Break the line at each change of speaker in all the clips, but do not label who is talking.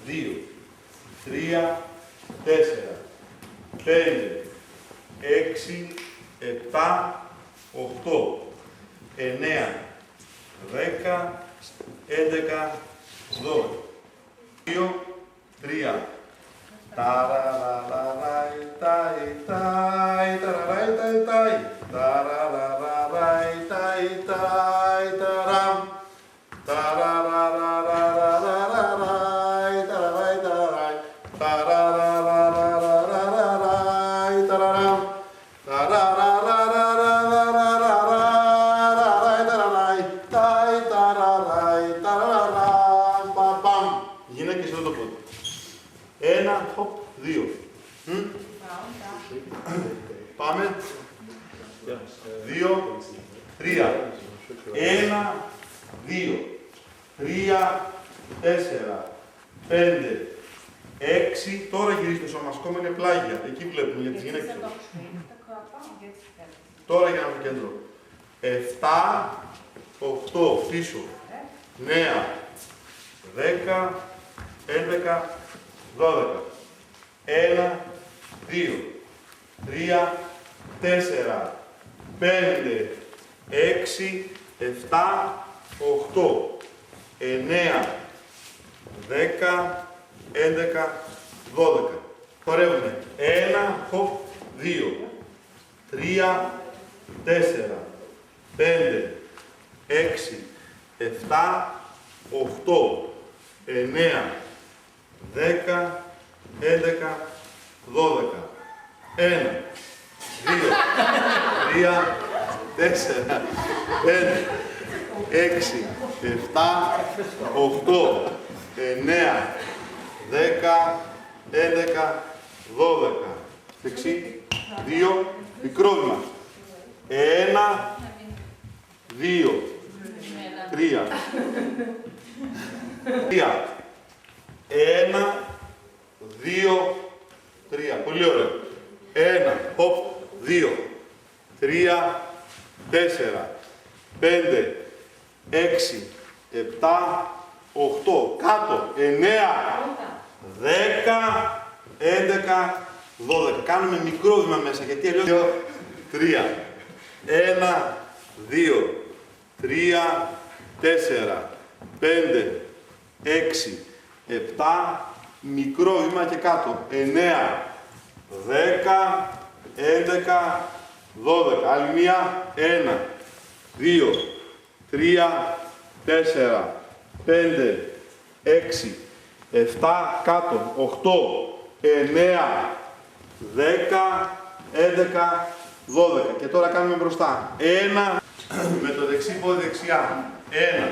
2, 3, 4, 5, 6, 7, 8, 9, 10, 11, 12, 2, 3, ταραραραϊ, ταϊ, ταϊ, ταραραϊ, ταϊ, ταϊ, ταραραραϊ, ταϊ, ταϊ, ταραμ, ταραραραραραραϊ, ταραραϊ, ταραραϊ, ταραραραραραραϊ, ταραραμ, ταραραραραραραραϊ, ταραραϊ, ταϊ, ταραραϊ, ταραραραμ, παπαμ. Γυναίκες εδώ το πόδι. 1, χοπ, 2. Πάμε. 2, 3. 1, 2, 3, 4, 5, 6. Τώρα γυρίζει το σώμα, ακόμα είναι πλάγια. Εκεί βλέπουμε για τις γυναίκες. Τώρα για να το κέντρο. 7, 8, πίσω. 9, 10, 11, 12. 1, 2, 3, 4, 5, 6, 7, 8, 9, 10, 11, 12. Χορεύουμε. 1, χοπ, 2, 3, 4, 5, 6, 7, 8, 9, 10, 11, 12. 1, 2, 3, 4, 5, 6, 7, 8, 9, 10, 11, 12. Δεξί, 2, μικρό βήμα. 1, 2, 3, 3. 1, 2, 3. Πολύ ωραίο. 1, hop, 2, 3, 4, 5, 6, 7, 8. Κάτω. 9, 10, 11, 12. Κάνουμε μικρό βήμα μέσα, γιατί αλλιώς 2, 3. 1, 2, 3, 4, 5, 6, 7, μικρό βήμα και κάτω. 9, 10, 11, 12. Άλλη μία. 1, 2, 3, 4, 5, 6, 7, κάτω. 8, 9, 10, 11, 12. Και τώρα κάνουμε μπροστά. 1, με το δεξί πόδι δεξιά. 1,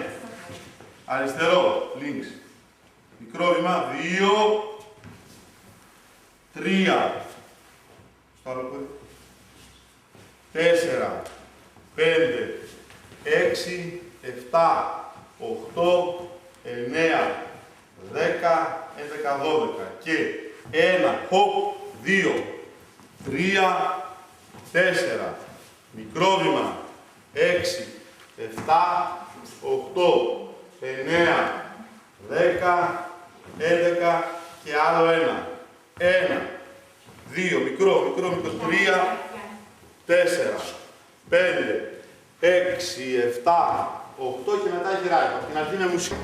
αριστερό, links. Μικρό βήμα, 2, 3, στο άλλο πόδι, 4, 5, 6, 7, 8, 9, 10, 11, 12. Και 1, hop, 2, 3, 4, μικρό βήμα, 6, 7, 8, 9, 10, 11 και άλλο 1. 1, 2, μικρό, 3, 4, 5, 6, 7, 8 και μετά γυράει. Από την αρχή με μουσική.